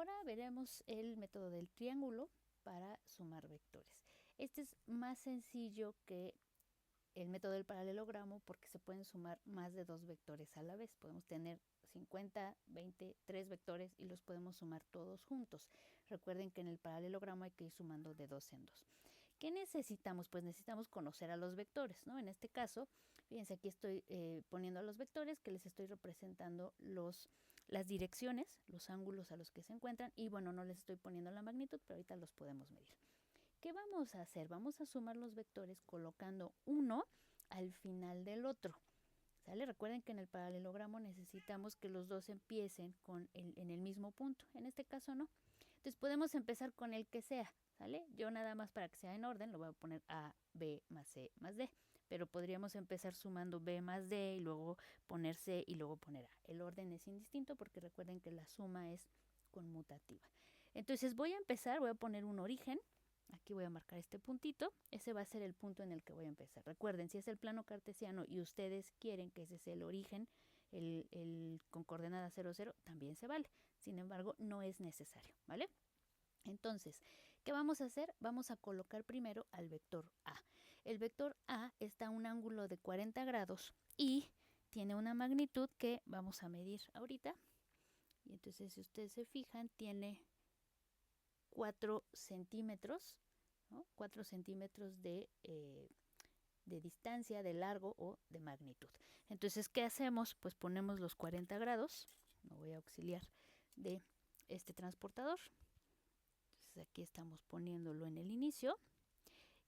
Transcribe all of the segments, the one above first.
Ahora veremos el método del triángulo para sumar vectores. Este es más sencillo que el método del paralelogramo porque se pueden sumar más de 2 vectores a la vez. Podemos tener 50, 20, 3 vectores y los podemos sumar todos juntos. Recuerden que en el paralelogramo hay que ir sumando de 2 en 2. ¿Qué necesitamos? Pues necesitamos conocer a los vectores, ¿no? En este caso, fíjense, aquí estoy poniendo a los vectores que les estoy representando las direcciones, los ángulos a los que se encuentran y bueno, no les estoy poniendo la magnitud, pero ahorita los podemos medir. ¿Qué vamos a hacer? Vamos a sumar los vectores colocando uno al final del otro. ¿Sale? Recuerden que en el paralelogramo necesitamos que los dos empiecen en el mismo punto. En este caso no. Entonces podemos empezar con el que sea. ¿Sale? Yo nada más para que sea en orden lo voy a poner A, B más C más D. Pero podríamos empezar sumando B más D y luego poner C y luego poner A. El orden es indistinto porque recuerden que la suma es conmutativa. Entonces voy a poner un origen. Aquí voy a marcar este puntito, ese va a ser el punto en el que voy a empezar. Recuerden, si es el plano cartesiano y ustedes quieren que ese sea el origen, con coordenada 0, 0, también se vale. Sin embargo, no es necesario, ¿vale? Entonces, ¿qué vamos a hacer? Vamos a colocar primero al vector A. El vector A está a un ángulo de 40 grados y tiene una magnitud que vamos a medir ahorita. Y entonces, si ustedes se fijan, tiene 4 centímetros, ¿no? 4 centímetros de distancia, de largo o de magnitud. Entonces, ¿qué hacemos? Pues ponemos los 40 grados, me voy a auxiliar de este transportador. Entonces, aquí estamos poniéndolo en el inicio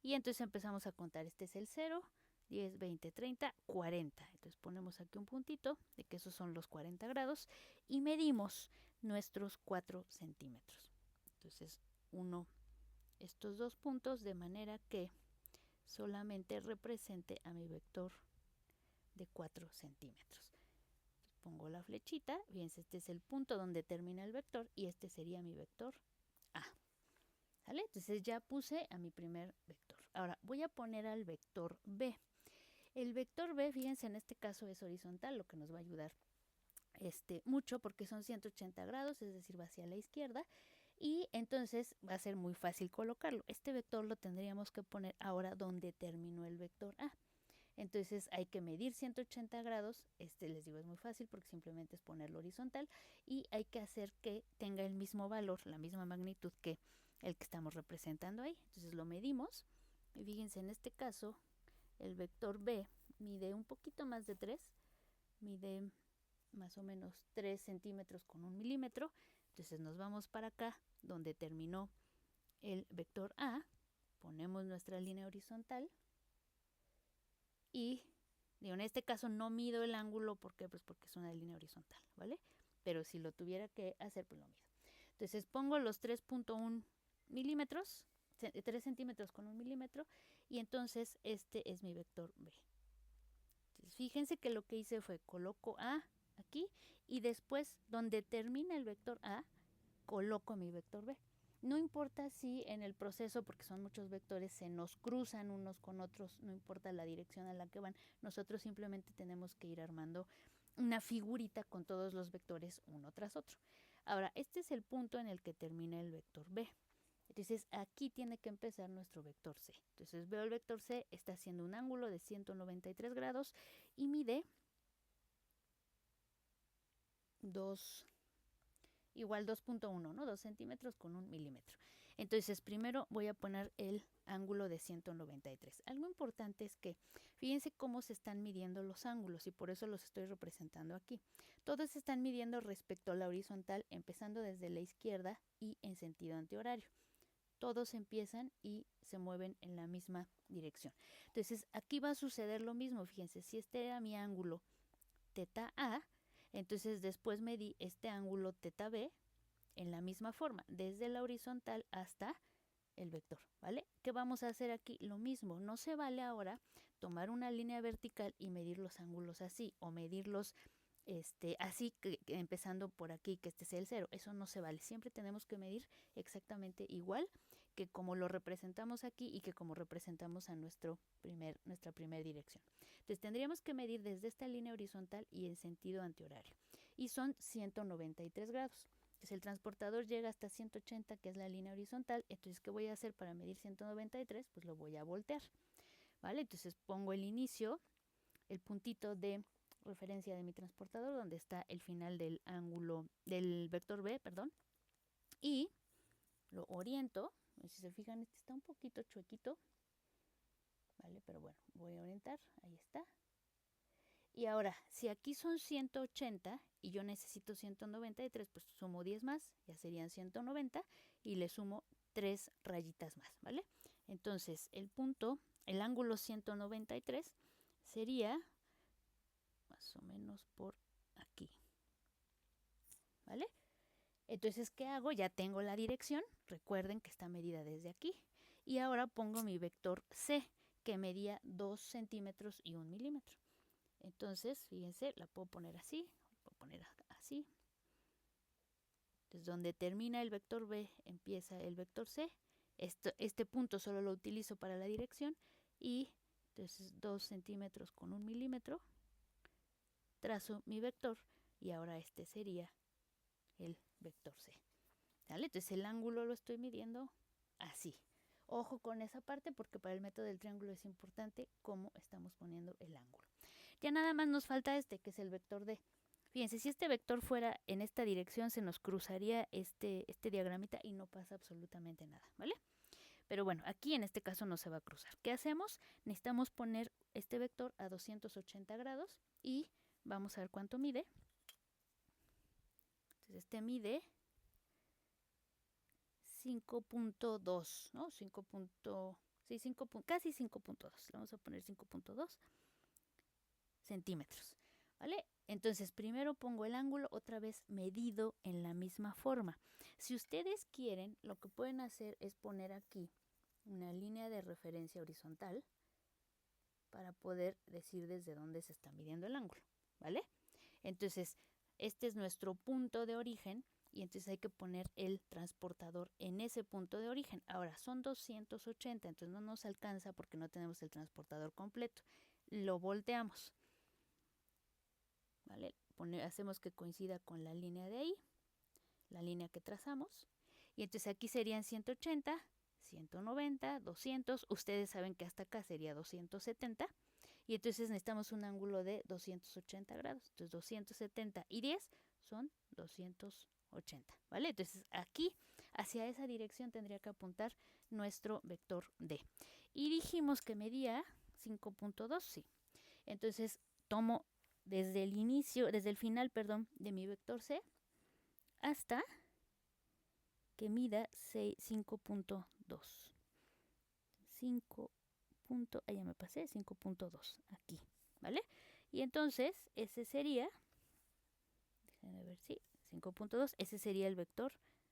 y entonces empezamos a contar. Este es el 0, 10, 20, 30, 40. Entonces ponemos aquí un puntito de que esos son los 40 grados y medimos nuestros 4 centímetros. Entonces, uno estos dos puntos de manera que solamente represente a mi vector de 4 centímetros. Entonces, pongo la flechita, fíjense, este es el punto donde termina el vector y este sería mi vector A. ¿Sale? Entonces ya puse a mi primer vector. Ahora voy a poner al vector B. El vector B, fíjense, en este caso es horizontal, lo que nos va a ayudar mucho porque son 180 grados, es decir, va hacia la izquierda y entonces va a ser muy fácil colocarlo. Este vector lo tendríamos que poner ahora donde terminó el vector A. Entonces hay que medir 180 grados, les digo es muy fácil porque simplemente es ponerlo horizontal y hay que hacer que tenga el mismo valor, la misma magnitud que el que estamos representando ahí. Entonces lo medimos y fíjense, en este caso el vector B mide un poquito más de 3, mide más o menos 3 centímetros con 1 milímetro. Entonces nos vamos para acá donde terminó el vector A, ponemos nuestra línea horizontal y digo, en este caso no mido el ángulo porque es una línea horizontal, ¿vale? Pero si lo tuviera que hacer, pues lo mido. Entonces pongo los 3.1 milímetros, 3 centímetros con 1 milímetro y entonces este es mi vector B. Entonces, fíjense que lo que hice fue coloco A aquí y después donde termina el vector A coloco mi vector B. No importa si en el proceso, porque son muchos vectores, se nos cruzan unos con otros, no importa la dirección a la que van, nosotros simplemente tenemos que ir armando una figurita con todos los vectores uno tras otro. Ahora, este es el punto en el que termina el vector B. Entonces aquí tiene que empezar nuestro vector C. Entonces veo el vector C, está haciendo un ángulo de 193 grados y mide 2.1, ¿no? 2 centímetros con 1 milímetro. Entonces primero voy a poner el ángulo de 193. Algo importante es que fíjense cómo se están midiendo los ángulos y por eso los estoy representando aquí. Todos se están midiendo respecto a la horizontal, empezando desde la izquierda y en sentido antihorario. Todos empiezan y se mueven en la misma dirección. Entonces aquí va a suceder lo mismo. Fíjense, si este era mi ángulo teta A, entonces después medí este ángulo teta B en la misma forma, desde la horizontal hasta el vector, ¿vale? ¿Qué vamos a hacer aquí? Lo mismo, no se vale ahora tomar una línea vertical y medir los ángulos así, o medirlos así, que empezando por aquí, que este sea el 0, eso no se vale. Siempre tenemos que medir exactamente igual que como lo representamos aquí y que como representamos a nuestra primera dirección. Entonces tendríamos que medir desde esta línea horizontal y en sentido antihorario. Y son 193 grados. Entonces el transportador llega hasta 180, que es la línea horizontal. Entonces, ¿qué voy a hacer para medir 193? Pues lo voy a voltear, ¿vale? Entonces pongo el inicio, el puntito de referencia de mi transportador, donde está el final del ángulo, del vector B, perdón, y lo oriento. Si se fijan, este está un poquito chuequito, ¿vale? Pero bueno, voy a orientar, ahí está. Y ahora, si aquí son 180 y yo necesito 193, pues sumo 10 más, ya serían 190 y le sumo 3 rayitas más, ¿vale? Entonces, el ángulo 193 sería más o menos por aquí, ¿vale? Entonces, ¿qué hago? Ya tengo la dirección, recuerden que está medida desde aquí. Y ahora pongo mi vector C, que medía 2 centímetros y 1 milímetro. Entonces, fíjense, la puedo poner así, la puedo poner así. Entonces, donde termina el vector B, empieza el vector C. Este punto solo lo utilizo para la dirección. Y entonces 2 centímetros con 1 milímetro. Trazo mi vector y ahora este sería el vector C. ¿Vale? Entonces el ángulo lo estoy midiendo así. Ojo con esa parte porque para el método del triángulo es importante cómo estamos poniendo el ángulo. Ya nada más nos falta este, que es el vector D. Fíjense, si este vector fuera en esta dirección, se nos cruzaría este diagramita y no pasa absolutamente nada, ¿vale? Pero bueno, aquí en este caso no se va a cruzar. ¿Qué hacemos? Necesitamos poner este vector a 280 grados y vamos a ver cuánto mide. Entonces este mide 5.2, ¿no? 5. Sí, 5, casi 5.2. Vamos a poner 5.2 centímetros, ¿vale? Entonces primero pongo el ángulo otra vez medido en la misma forma. Si ustedes quieren, lo que pueden hacer es poner aquí una línea de referencia horizontal para poder decir desde dónde se está midiendo el ángulo, ¿vale? Entonces, este es nuestro punto de origen y entonces hay que poner el transportador en ese punto de origen. Ahora, son 280, entonces no nos alcanza porque no tenemos el transportador completo. Lo volteamos, ¿vale? Hacemos que coincida con la línea de ahí, la línea que trazamos. Y entonces aquí serían 180, 190, 200. Ustedes saben que hasta acá sería 270. Y entonces necesitamos un ángulo de 280 grados. Entonces 270 y 10 son 280, ¿vale? Entonces aquí, hacia esa dirección tendría que apuntar nuestro vector D. Y dijimos que medía 5.2, sí. Entonces tomo desde el inicio, desde el final, perdón, de mi vector C hasta que mida 5.2. 5. Ya me pasé, 5.2 aquí, ¿vale? Y entonces ese sería, déjenme ver, sí, 5.2, ese sería el vector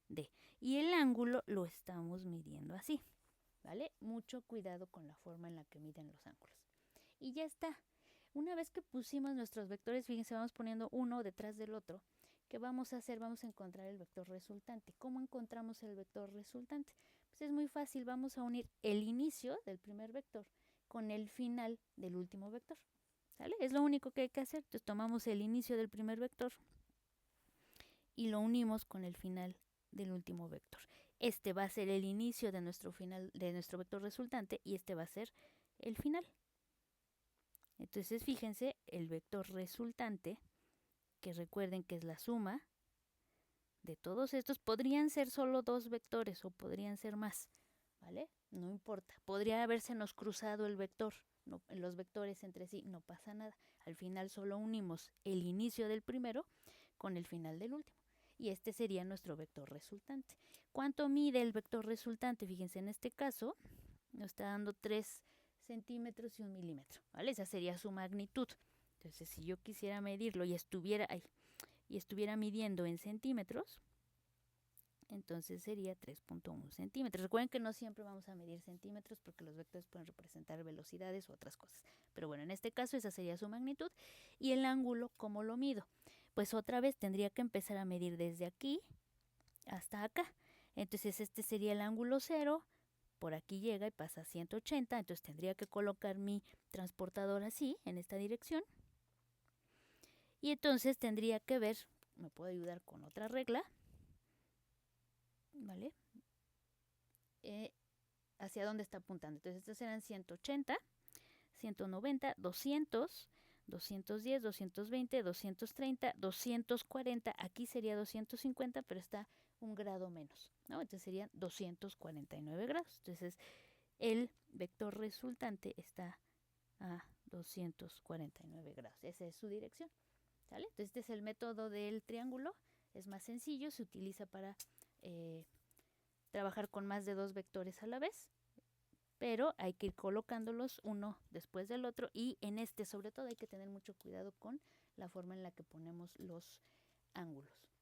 D. Y el ángulo lo estamos midiendo así, ¿vale? Mucho cuidado con la forma en la que miden los ángulos. Y ya está. Una vez que pusimos nuestros vectores, fíjense, vamos poniendo uno detrás del otro. ¿Qué vamos a hacer? Vamos a encontrar el vector resultante. ¿Cómo encontramos el vector resultante? Pues es muy fácil, vamos a unir el inicio del primer vector con el final del último vector, ¿sale? Es lo único que hay que hacer. Entonces tomamos el inicio del primer vector y lo unimos con el final del último vector. Este va a ser el inicio de nuestro final, de nuestro vector resultante, y este va a ser el final. Entonces fíjense, el vector resultante, que recuerden que es la suma de todos estos, podrían ser solo 2 vectores o podrían ser más, ¿vale? No importa, podría habérsenos cruzado el vector, no, los vectores entre sí, no pasa nada. Al final solo unimos el inicio del primero con el final del último. Y este sería nuestro vector resultante. ¿Cuánto mide el vector resultante? Fíjense, en este caso nos está dando 3 centímetros y 1 milímetro, ¿vale? Esa sería su magnitud. Entonces, si yo quisiera medirlo y estuviera midiendo en centímetros, entonces sería 3.1 centímetros. Recuerden que no siempre vamos a medir centímetros porque los vectores pueden representar velocidades u otras cosas. Pero bueno, en este caso esa sería su magnitud. Y el ángulo, ¿cómo lo mido? Pues otra vez tendría que empezar a medir desde aquí hasta acá. Entonces este sería el ángulo 0. Por aquí llega y pasa a 180. Entonces tendría que colocar mi transportador así, en esta dirección. Y entonces tendría que ver, me puedo ayudar con otra regla. ¿vale? Hacia dónde está apuntando. Entonces, estos serán 180, 190, 200, 210, 220, 230, 240. Aquí sería 250, pero está un grado menos, ¿no? Entonces serían 249 grados. Entonces, el vector resultante está a 249 grados. Esa es su dirección, ¿sale? Entonces, este es el método del triángulo. Es más sencillo, se utiliza para trabajar con más de dos vectores a la vez, pero hay que ir colocándolos uno después del otro, y en este sobre todo hay que tener mucho cuidado con la forma en la que ponemos los ángulos.